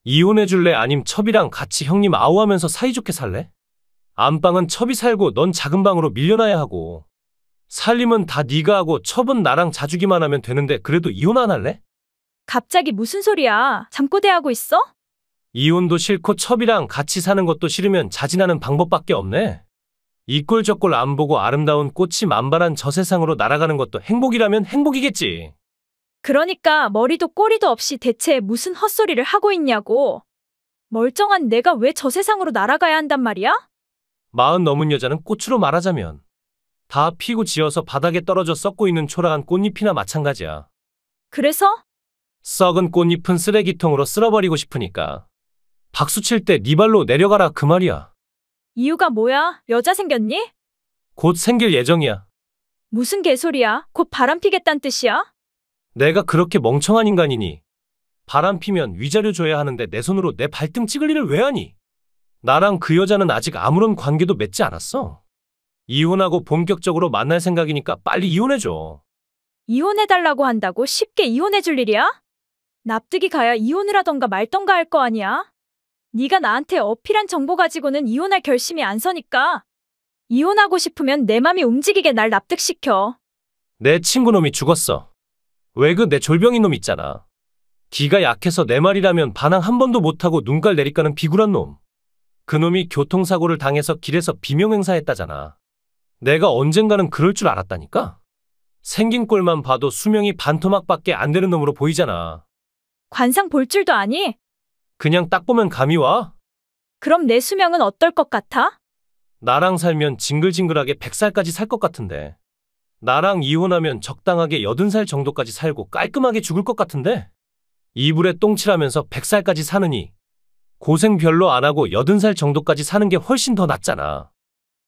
이혼해줄래? 아님 첩이랑 같이 형님 아우하면서 사이좋게 살래? 안방은 첩이 살고 넌 작은 방으로 밀려나야 하고. 살림은 다 네가 하고 첩은 나랑 자주기만 하면 되는데 그래도 이혼 안 할래? 갑자기 무슨 소리야? 잠꼬대하고 있어? 이혼도 싫고 첩이랑 같이 사는 것도 싫으면 자진하는 방법밖에 없네. 이 꼴 저 꼴 안 보고 아름다운 꽃이 만발한 저 세상으로 날아가는 것도 행복이라면 행복이겠지. 그러니까 머리도 꼬리도 없이 대체 무슨 헛소리를 하고 있냐고. 멀쩡한 내가 왜 저 세상으로 날아가야 한단 말이야? 40 넘은 여자는 꽃으로 말하자면 다 피고 지어서 바닥에 떨어져 썩고 있는 초라한 꽃잎이나 마찬가지야. 그래서? 썩은 꽃잎은 쓰레기통으로 쓸어버리고 싶으니까. 박수 칠 때 네 발로 내려가라 그 말이야. 이유가 뭐야? 여자 생겼니? 곧 생길 예정이야. 무슨 개소리야? 곧 바람 피겠다는 뜻이야? 내가 그렇게 멍청한 인간이니? 바람 피면 위자료 줘야 하는데 내 손으로 내 발등 찍을 일을 왜 하니? 나랑 그 여자는 아직 아무런 관계도 맺지 않았어. 이혼하고 본격적으로 만날 생각이니까 빨리 이혼해줘. 이혼해달라고 한다고 쉽게 이혼해줄 일이야? 납득이 가야 이혼을 하던가 말던가 할 거 아니야? 네가 나한테 어필한 정보 가지고는 이혼할 결심이 안 서니까. 이혼하고 싶으면 내 맘이 움직이게 날 납득시켜. 내 친구놈이 죽었어. 왜 그 내 졸병인 놈 있잖아. 기가 약해서 내 말이라면 반항 한 번도 못하고 눈깔 내리까는 비굴한 놈. 그놈이 교통사고를 당해서 길에서 비명행사했다잖아. 내가 언젠가는 그럴 줄 알았다니까? 생긴 꼴만 봐도 수명이 반토막밖에 안 되는 놈으로 보이잖아. 관상 볼 줄도 아니? 그냥 딱 보면 감이 와? 그럼 내 수명은 어떨 것 같아? 나랑 살면 징글징글하게 100살까지 살 것 같은데. 나랑 이혼하면 적당하게 80살 정도까지 살고 깔끔하게 죽을 것 같은데. 이불에 똥칠하면서 100살까지 사느니 고생 별로 안 하고 80살 정도까지 사는 게 훨씬 더 낫잖아.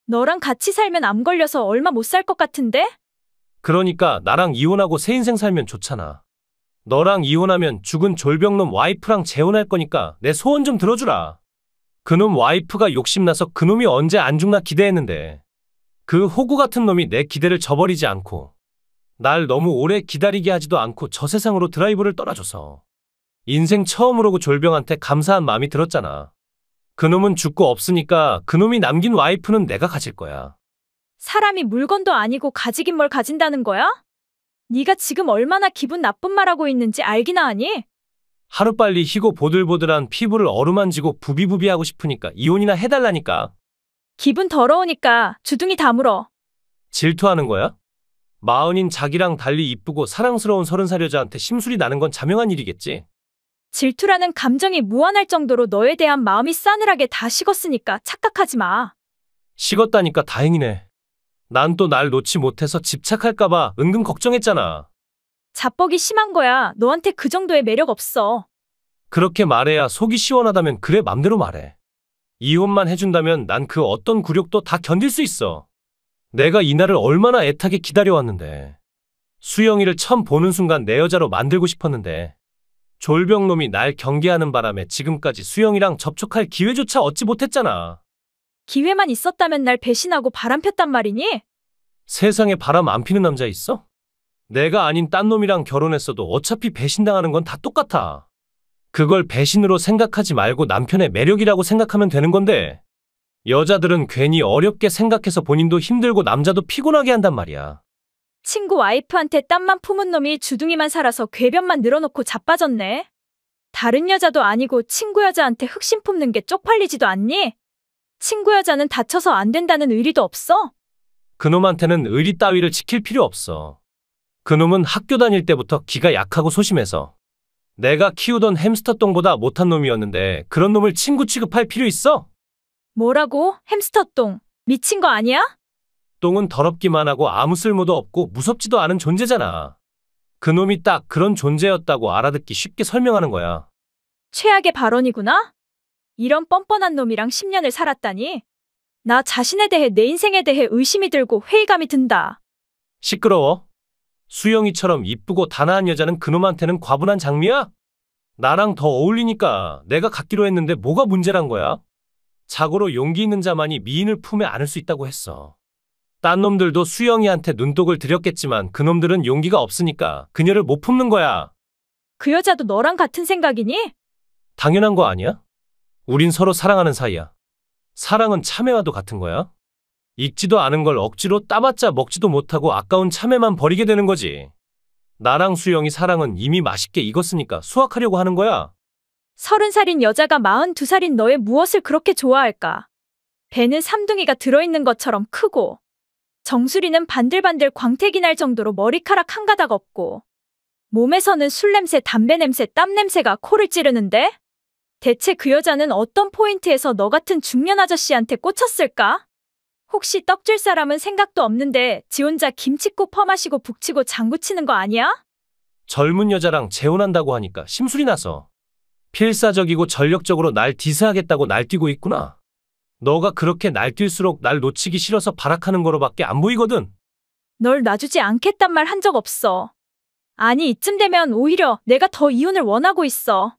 너랑 같이 살면 암 걸려서 얼마 못 살 것 같은데? 그러니까 나랑 이혼하고 새 인생 살면 좋잖아. 너랑 이혼하면 죽은 졸병놈 와이프랑 재혼할 거니까 내 소원 좀 들어주라. 그놈 와이프가 욕심나서 그놈이 언제 안 죽나 기대했는데 그 호구 같은 놈이 내 기대를 저버리지 않고 날 너무 오래 기다리게 하지도 않고 저 세상으로 드라이브를 떠나줘서 인생 처음으로 그 졸병한테 감사한 마음이 들었잖아. 그놈은 죽고 없으니까 그놈이 남긴 와이프는 내가 가질 거야. 사람이 물건도 아니고 가지긴 뭘 가진다는 거야? 네가 지금 얼마나 기분 나쁜 말하고 있는지 알기나 하니? 하루빨리 희고 보들보들한 피부를 어루만지고 부비부비하고 싶으니까 이혼이나 해달라니까. 기분 더러우니까 주둥이 다물어. 질투하는 거야? 40인 자기랑 달리 이쁘고 사랑스러운 30살 여자한테 심술이 나는 건 자명한 일이겠지. 질투라는 감정이 무한할 정도로 너에 대한 마음이 싸늘하게 다 식었으니까 착각하지 마. 식었다니까 다행이네. 난 또 날 놓지 못해서 집착할까봐 은근 걱정했잖아. 자뻑이 심한 거야. 너한테 그 정도의 매력 없어. 그렇게 말해야 속이 시원하다면 그래 맘대로 말해. 이혼만 해준다면 난 그 어떤 굴욕도 다 견딜 수 있어. 내가 이 날을 얼마나 애타게 기다려왔는데. 수영이를 처음 보는 순간 내 여자로 만들고 싶었는데 졸병놈이 날 경계하는 바람에 지금까지 수영이랑 접촉할 기회조차 얻지 못했잖아. 기회만 있었다면 날 배신하고 바람 폈단 말이니? 세상에 바람 안 피는 남자 있어? 내가 아닌 딴 놈이랑 결혼했어도 어차피 배신당하는 건 다 똑같아. 그걸 배신으로 생각하지 말고 남편의 매력이라고 생각하면 되는 건데 여자들은 괜히 어렵게 생각해서 본인도 힘들고 남자도 피곤하게 한단 말이야. 친구 와이프한테 땀만 품은 놈이 주둥이만 살아서 궤변만 늘어놓고 자빠졌네. 다른 여자도 아니고 친구 여자한테 흑심 품는 게 쪽팔리지도 않니? 친구 여자는 다쳐서 안 된다는 의리도 없어? 그놈한테는 의리 따위를 지킬 필요 없어. 그놈은 학교 다닐 때부터 기가 약하고 소심해서 내가 키우던 햄스터똥보다 못한 놈이었는데 그런 놈을 친구 취급할 필요 있어? 뭐라고? 햄스터똥. 미친 거 아니야? 똥은 더럽기만 하고 아무 쓸모도 없고 무섭지도 않은 존재잖아. 그놈이 딱 그런 존재였다고 알아듣기 쉽게 설명하는 거야. 최악의 발언이구나? 이런 뻔뻔한 놈이랑 10년을 살았다니? 나 자신에 대해 내 인생에 대해 의심이 들고 회의감이 든다. 시끄러워? 수영이처럼 이쁘고 단아한 여자는 그놈한테는 과분한 장미야? 나랑 더 어울리니까 내가 갖기로 했는데 뭐가 문제란 거야? 자고로 용기 있는 자만이 미인을 품에 안을 수 있다고 했어. 딴 놈들도 수영이한테 눈독을 들였겠지만 그놈들은 용기가 없으니까 그녀를 못 품는 거야. 그 여자도 너랑 같은 생각이니? 당연한 거 아니야? 우린 서로 사랑하는 사이야. 사랑은 참외와도 같은 거야. 익지도 않은 걸 억지로 따봤자 먹지도 못하고 아까운 참외만 버리게 되는 거지. 나랑 수영이 사랑은 이미 맛있게 익었으니까 수확하려고 하는 거야. 30살인 여자가 42살인 너의 무엇을 그렇게 좋아할까? 배는 삼둥이가 들어있는 것처럼 크고, 정수리는 반들반들 광택이 날 정도로 머리카락 한 가닥 없고, 몸에서는 술 냄새, 담배 냄새, 땀 냄새가 코를 찌르는데? 대체 그 여자는 어떤 포인트에서 너 같은 중년 아저씨한테 꽂혔을까? 혹시 떡 줄 사람은 생각도 없는데 지 혼자 김치국 퍼마시고 북치고 장구치는 거 아니야? 젊은 여자랑 재혼한다고 하니까 심술이 나서. 필사적이고 전력적으로 날 디스하겠다고 날뛰고 있구나. 너가 그렇게 날뛸수록 날 놓치기 싫어서 발악하는 거로밖에 안 보이거든. 널 놔주지 않겠단 말 한 적 없어. 아니, 이쯤 되면 오히려 내가 더 이혼을 원하고 있어.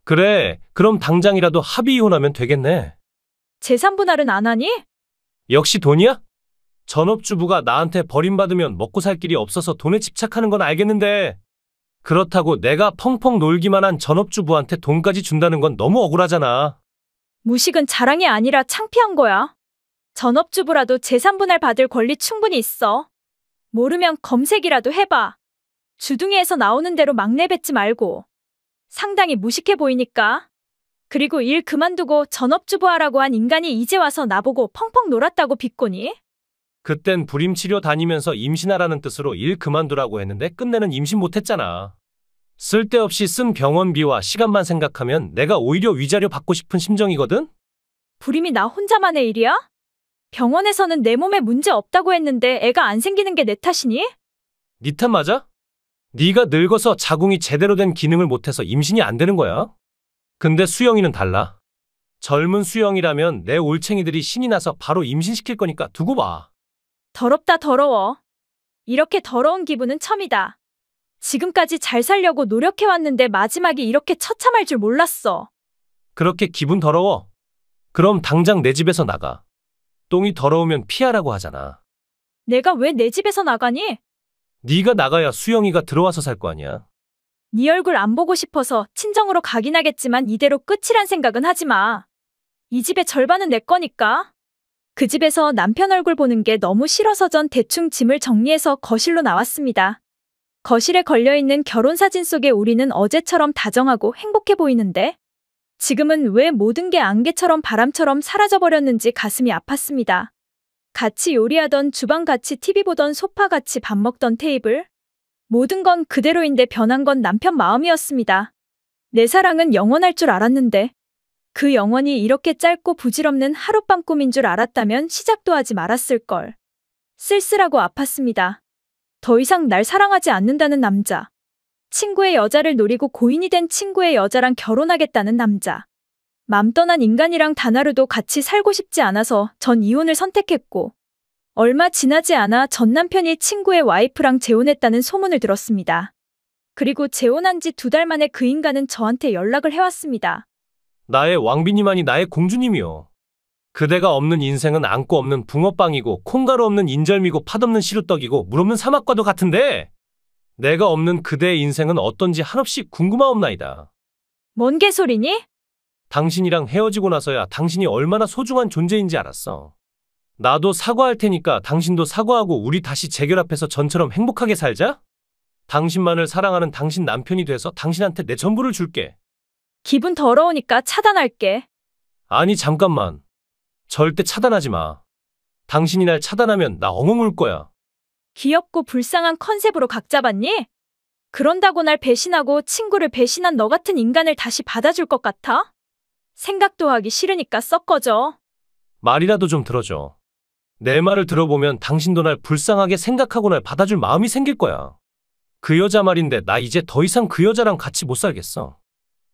그래, 그럼 당장이라도 합의 이혼하면 되겠네. 재산 분할은 안 하니? 역시 돈이야? 전업주부가 나한테 버림받으면 먹고 살 길이 없어서 돈에 집착하는 건 알겠는데, 그렇다고 내가 펑펑 놀기만 한 전업주부한테 돈까지 준다는 건 너무 억울하잖아. 무식은 자랑이 아니라 창피한 거야. 전업주부라도 재산 분할 받을 권리 충분히 있어. 모르면 검색이라도 해봐. 주둥이에서 나오는 대로 막내 뱉지 말고. 상당히 무식해 보이니까. 그리고 일 그만두고 전업주부 하라고 한 인간이 이제 와서 나보고 펑펑 놀았다고 비꼬니? 그땐 불임치료 다니면서 임신하라는 뜻으로 일 그만두라고 했는데 끝내는 임신 못했잖아. 쓸데없이 쓴 병원비와 시간만 생각하면 내가 오히려 위자료 받고 싶은 심정이거든? 불임이 나 혼자만의 일이야? 병원에서는 내 몸에 문제 없다고 했는데 애가 안 생기는 게 내 탓이니? 네 탓 맞아? 네가 늙어서 자궁이 제대로 된 기능을 못해서 임신이 안 되는 거야. 근데 수영이는 달라. 젊은 수영이라면 내 올챙이들이 신이 나서 바로 임신시킬 거니까 두고 봐. 더럽다 더러워. 이렇게 더러운 기분은 처음이다. 지금까지 잘 살려고 노력해왔는데 마지막이 이렇게 처참할 줄 몰랐어. 그렇게 기분 더러워? 그럼 당장 내 집에서 나가. 똥이 더러우면 피하라고 하잖아. 내가 왜 내 집에서 나가니? 네가 나가야 수영이가 들어와서 살 거 아니야. 네 얼굴 안 보고 싶어서 친정으로 가긴 하겠지만 이대로 끝이란 생각은 하지 마. 이 집의 절반은 내 거니까. 그 집에서 남편 얼굴 보는 게 너무 싫어서 전 대충 짐을 정리해서 거실로 나왔습니다. 거실에 걸려있는 결혼사진 속에 우리는 어제처럼 다정하고 행복해 보이는데 지금은 왜 모든 게 안개처럼 바람처럼 사라져버렸는지 가슴이 아팠습니다. 같이 요리하던 주방, 같이 TV 보던 소파, 같이 밥 먹던 테이블. 모든 건 그대로인데 변한 건 남편 마음이었습니다. 내 사랑은 영원할 줄 알았는데 그 영원이 이렇게 짧고 부질없는 하룻밤 꿈인 줄 알았다면 시작도 하지 말았을걸. 쓸쓸하고 아팠습니다. 더 이상 날 사랑하지 않는다는 남자. 친구의 여자를 노리고 고인이 된 친구의 여자랑 결혼하겠다는 남자. 맘 떠난 인간이랑 단 하루도 같이 살고 싶지 않아서 전 이혼을 선택했고 얼마 지나지 않아 전 남편이 친구의 와이프랑 재혼했다는 소문을 들었습니다. 그리고 재혼한 지 2달 만에 그 인간은 저한테 연락을 해왔습니다. 나의 왕비님아니 나의 공주님이요. 그대가 없는 인생은 안고 없는 붕어빵이고 콩가루 없는 인절미고 팥없는 시루떡이고 물 없는 사막과도 같은데 내가 없는 그대의 인생은 어떤지 한없이 궁금하옵나이다. 뭔 개소리니? 당신이랑 헤어지고 나서야 당신이 얼마나 소중한 존재인지 알았어. 나도 사과할 테니까 당신도 사과하고 우리 다시 재결합해서 전처럼 행복하게 살자? 당신만을 사랑하는 당신 남편이 돼서 당신한테 내 전부를 줄게. 기분 더러우니까 차단할게. 아니 잠깐만. 절대 차단하지 마. 당신이 날 차단하면 나 엉엉 울 거야. 귀엽고 불쌍한 컨셉으로 각 잡았니? 그런다고 날 배신하고 친구를 배신한 너 같은 인간을 다시 받아줄 것 같아? 생각도 하기 싫으니까 썩 꺼져. 말이라도 좀 들어줘. 내 말을 들어보면 당신도 날 불쌍하게 생각하고 날 받아줄 마음이 생길 거야. 그 여자 말인데 나 이제 더 이상 그 여자랑 같이 못 살겠어.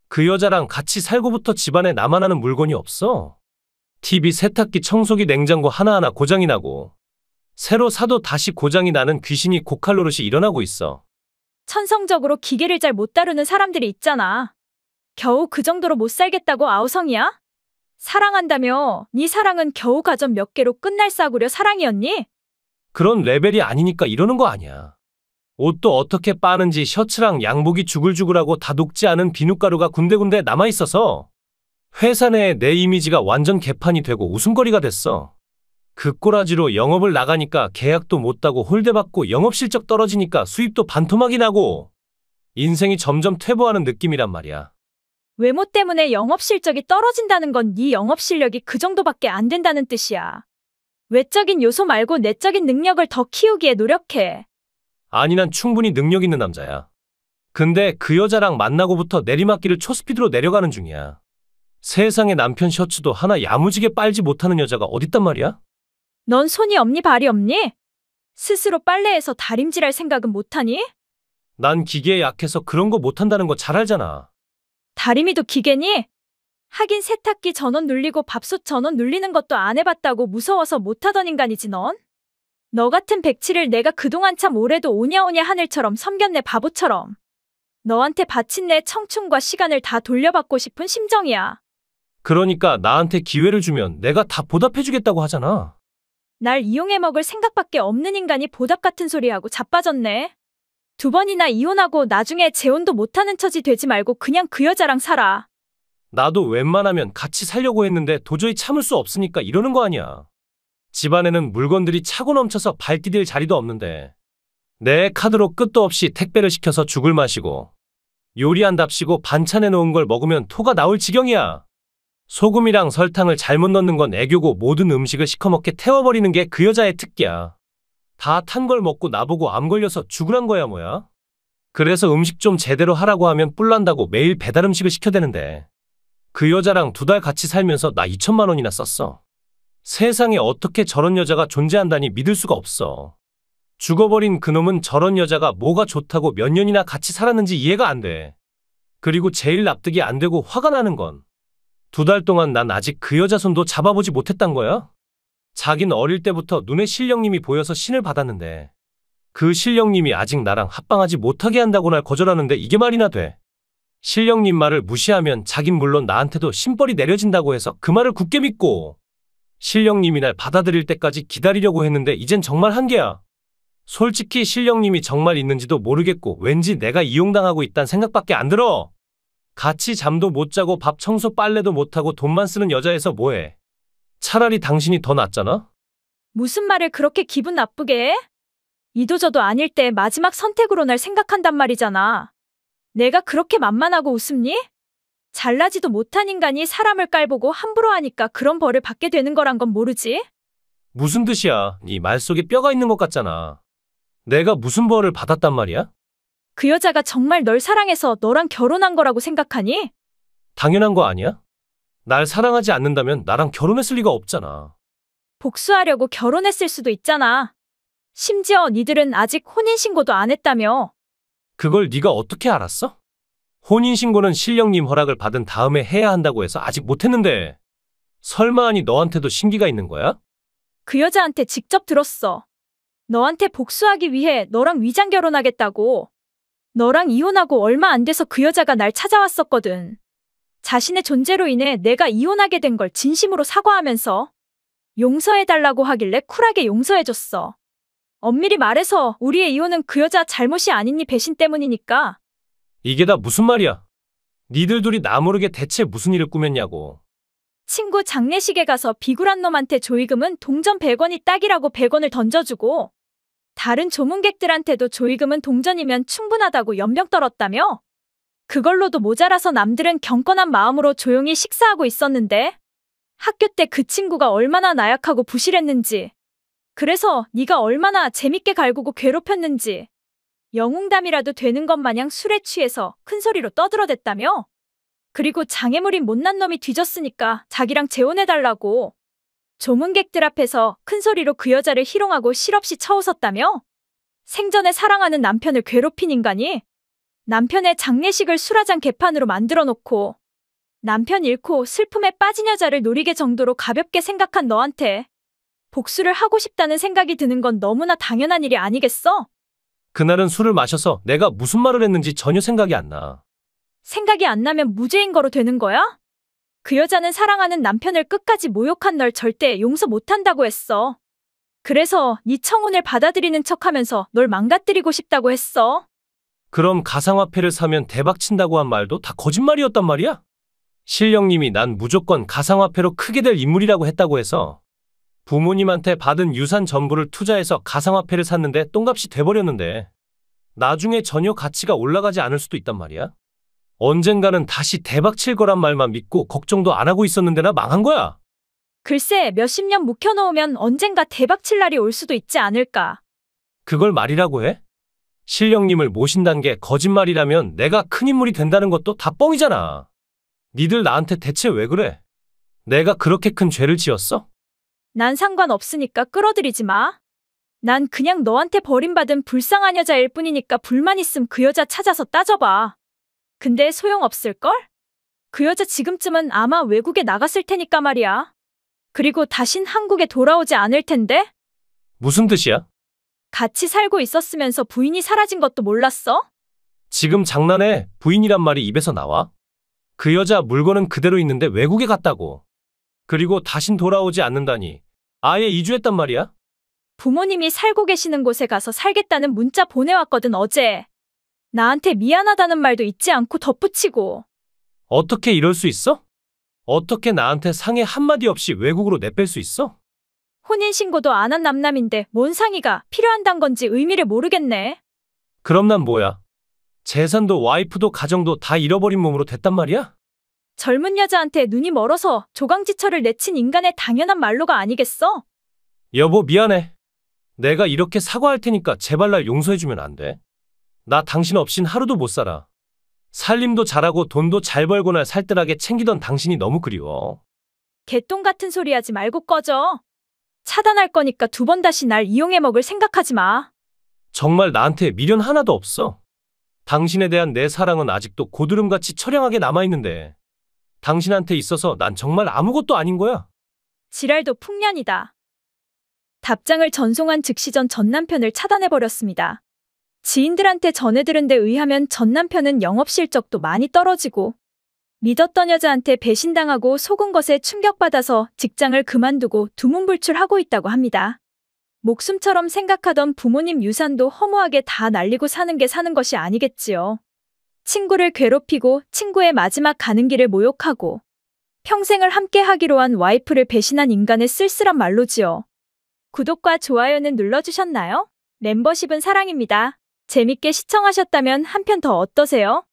그 여자랑 같이 살고부터 집안에 나만 아는 물건이 없어. TV, 세탁기, 청소기, 냉장고 하나하나 고장이 나고 새로 사도 다시 고장이 나는 귀신이 고칼 노릇이 일어나고 있어. 천성적으로 기계를 잘 못 다루는 사람들이 있잖아. 겨우 그 정도로 못 살겠다고 아우성이야? 사랑한다며 네 사랑은 겨우 가전 몇 개로 끝날 싸구려 사랑이었니? 그런 레벨이 아니니까 이러는 거 아니야. 옷도 어떻게 빠는지 셔츠랑 양복이 주글주글하고 다 녹지 않은 비눗가루가 군데군데 남아있어서 회사 내에 내 이미지가 완전 개판이 되고 웃음거리가 됐어. 그 꼬라지로 영업을 나가니까 계약도 못 따고 홀대받고 영업 실적 떨어지니까 수입도 반토막이 나고 인생이 점점 퇴보하는 느낌이란 말이야. 외모 때문에 영업 실적이 떨어진다는 건 네 영업 실력이 그 정도밖에 안 된다는 뜻이야. 외적인 요소 말고 내적인 능력을 더 키우기에 노력해. 아니 난 충분히 능력 있는 남자야. 근데 그 여자랑 만나고부터 내리막길을 초스피드로 내려가는 중이야. 세상에 남편 셔츠도 하나 야무지게 빨지 못하는 여자가 어딨단 말이야? 넌 손이 없니 발이 없니? 스스로 빨래해서 다림질할 생각은 못하니? 난 기계에 약해서 그런 거 못한다는 거 잘 알잖아. 다리미도 기계니? 하긴 세탁기 전원 눌리고 밥솥 전원 눌리는 것도 안 해봤다고 무서워서 못하던 인간이지 넌? 너 같은 백치를 내가 그동안 참 오래도 오냐오냐 하늘처럼 섬겼네 바보처럼. 너한테 바친 내 청춘과 시간을 다 돌려받고 싶은 심정이야. 그러니까 나한테 기회를 주면 내가 다 보답해주겠다고 하잖아. 날 이용해 먹을 생각밖에 없는 인간이 보답 같은 소리하고 자빠졌네. 2번이나 이혼하고 나중에 재혼도 못하는 처지 되지 말고 그냥 그 여자랑 살아. 나도 웬만하면 같이 살려고 했는데 도저히 참을 수 없으니까 이러는 거 아니야. 집안에는 물건들이 차고 넘쳐서 발 디딜 자리도 없는데 내 카드로 끝도 없이 택배를 시켜서 죽을 마시고 요리한답시고 반찬해 놓은 걸 먹으면 토가 나올 지경이야. 소금이랑 설탕을 잘못 넣는 건 애교고 모든 음식을 시커멓게 태워버리는 게 그 여자의 특기야. 다 탄 걸 먹고 나보고 암 걸려서 죽으란 거야 뭐야? 그래서 음식 좀 제대로 하라고 하면 뿔난다고 매일 배달 음식을 시켜대는데 그 여자랑 2달 같이 살면서 나 2천만 원이나 썼어. 세상에 어떻게 저런 여자가 존재한다니 믿을 수가 없어. 죽어버린 그놈은 저런 여자가 뭐가 좋다고 몇 년이나 같이 살았는지 이해가 안 돼. 그리고 제일 납득이 안 되고 화가 나는 건 2달 동안 난 아직 그 여자 손도 잡아보지 못했단 거야? 자긴 어릴 때부터 눈에 신령님이 보여서 신을 받았는데 그 신령님이 아직 나랑 합방하지 못하게 한다고 날 거절하는데 이게 말이나 돼. 신령님 말을 무시하면 자긴 물론 나한테도 신벌이 내려진다고 해서 그 말을 굳게 믿고 신령님이 날 받아들일 때까지 기다리려고 했는데 이젠 정말 한계야. 솔직히 신령님이 정말 있는지도 모르겠고 왠지 내가 이용당하고 있단 생각밖에 안 들어. 같이 잠도 못 자고 밥 청소 빨래도 못하고 돈만 쓰는 여자에서 뭐해. 차라리 당신이 더 낫잖아? 무슨 말을 그렇게 기분 나쁘게 해? 이도저도 아닐 때 마지막 선택으로 날 생각한단 말이잖아. 내가 그렇게 만만하고 웃음니? 잘나지도 못한 인간이 사람을 깔보고 함부로 하니까 그런 벌을 받게 되는 거란 건 모르지? 무슨 뜻이야? 네 말 속에 뼈가 있는 것 같잖아. 내가 무슨 벌을 받았단 말이야? 그 여자가 정말 널 사랑해서 너랑 결혼한 거라고 생각하니? 당연한 거 아니야? 날 사랑하지 않는다면 나랑 결혼했을 리가 없잖아. 복수하려고 결혼했을 수도 있잖아. 심지어 니들은 아직 혼인신고도 안 했다며. 그걸 네가 어떻게 알았어? 혼인신고는 신령님 허락을 받은 다음에 해야 한다고 해서 아직 못했는데 설마 아니 너한테도 신기가 있는 거야? 그 여자한테 직접 들었어. 너한테 복수하기 위해 너랑 위장 결혼하겠다고. 너랑 이혼하고 얼마 안 돼서 그 여자가 날 찾아왔었거든. 자신의 존재로 인해 내가 이혼하게 된 걸 진심으로 사과하면서 용서해달라고 하길래 쿨하게 용서해줬어. 엄밀히 말해서 우리의 이혼은 그 여자 잘못이 아니니 배신 때문이니까. 이게 다 무슨 말이야? 니들 둘이 나 모르게 대체 무슨 일을 꾸몄냐고. 친구 장례식에 가서 비굴한 놈한테 조의금은 동전 100원이 딱이라고 100원을 던져주고 다른 조문객들한테도 조의금은 동전이면 충분하다고 연병 떨었다며? 그걸로도 모자라서 남들은 경건한 마음으로 조용히 식사하고 있었는데 학교 때 그 친구가 얼마나 나약하고 부실했는지 그래서 네가 얼마나 재밌게 갈구고 괴롭혔는지 영웅담이라도 되는 것 마냥 술에 취해서 큰 소리로 떠들어댔다며? 그리고 장애물인 못난 놈이 뒤졌으니까 자기랑 재혼해달라고 조문객들 앞에서 큰 소리로 그 여자를 희롱하고 실없이 쳐웃었다며? 생전에 사랑하는 남편을 괴롭힌 인간이 남편의 장례식을 술화장 개판으로 만들어 놓고 남편 잃고 슬픔에 빠진 여자를 노리게 정도로 가볍게 생각한 너한테 복수를 하고 싶다는 생각이 드는 건 너무나 당연한 일이 아니겠어? 그날은 술을 마셔서 내가 무슨 말을 했는지 전혀 생각이 안 나. 생각이 안 나면 무죄인 거로 되는 거야? 그 여자는 사랑하는 남편을 끝까지 모욕한 널 절대 용서 못한다고 했어. 그래서 네 청혼을 받아들이는 척하면서 널 망가뜨리고 싶다고 했어. 그럼 가상화폐를 사면 대박 친다고 한 말도 다 거짓말이었단 말이야? 신령님이 난 무조건 가상화폐로 크게 될 인물이라고 했다고 해서 부모님한테 받은 유산 전부를 투자해서 가상화폐를 샀는데 똥값이 돼버렸는데 나중에 전혀 가치가 올라가지 않을 수도 있단 말이야? 언젠가는 다시 대박 칠 거란 말만 믿고 걱정도 안 하고 있었는데 나 망한 거야. 글쎄, 몇십 년 묵혀놓으면 언젠가 대박 칠 날이 올 수도 있지 않을까. 그걸 말이라고 해? 신령님을 모신다는 게 거짓말이라면 내가 큰 인물이 된다는 것도 다 뻥이잖아. 니들 나한테 대체 왜 그래? 내가 그렇게 큰 죄를 지었어? 난 상관없으니까 끌어들이지 마. 난 그냥 너한테 버림받은 불쌍한 여자일 뿐이니까 불만 있음 그 여자 찾아서 따져봐. 근데 소용없을걸? 그 여자 지금쯤은 아마 외국에 나갔을 테니까 말이야. 그리고 다신 한국에 돌아오지 않을 텐데? 무슨 뜻이야? 같이 살고 있었으면서 부인이 사라진 것도 몰랐어? 지금 장난해. 부인이란 말이 입에서 나와? 그 여자 물건은 그대로 있는데 외국에 갔다고. 그리고 다신 돌아오지 않는다니. 아예 이주했단 말이야? 부모님이 살고 계시는 곳에 가서 살겠다는 문자 보내왔거든, 어제. 나한테 미안하다는 말도 잊지 않고 덧붙이고. 어떻게 이럴 수 있어? 어떻게 나한테 상해 한마디 없이 외국으로 내뺄 수 있어? 혼인신고도 안 한 남남인데 뭔 상의가 필요한단 건지 의미를 모르겠네. 그럼 난 뭐야? 재산도 와이프도 가정도 다 잃어버린 몸으로 됐단 말이야? 젊은 여자한테 눈이 멀어서 조강지처를 내친 인간의 당연한 말로가 아니겠어? 여보 미안해. 내가 이렇게 사과할 테니까 제발 날 용서해주면 안 돼? 나 당신 없인 하루도 못 살아. 살림도 잘하고 돈도 잘 벌고 날 살뜰하게 챙기던 당신이 너무 그리워. 개똥 같은 소리 하지 말고 꺼져. 차단할 거니까 두 번 다시 날 이용해 먹을 생각하지 마. 정말 나한테 미련 하나도 없어. 당신에 대한 내 사랑은 아직도 고드름같이 처량하게 남아있는데 당신한테 있어서 난 정말 아무것도 아닌 거야. 지랄도 풍년이다. 답장을 전송한 즉시 전 남편을 차단해버렸습니다. 지인들한테 전해들은 데 의하면 전 남편은 영업 실적도 많이 떨어지고 믿었던 여자한테 배신당하고 속은 것에 충격받아서 직장을 그만두고 두문불출하고 있다고 합니다. 목숨처럼 생각하던 부모님 유산도 허무하게 다 날리고 사는 게 사는 것이 아니겠지요. 친구를 괴롭히고 친구의 마지막 가는 길을 모욕하고 평생을 함께 하기로 한 와이프를 배신한 인간의 쓸쓸한 말로지요. 구독과 좋아요는 눌러주셨나요? 멤버십은 사랑입니다. 재밌게 시청하셨다면 한 편 더 어떠세요?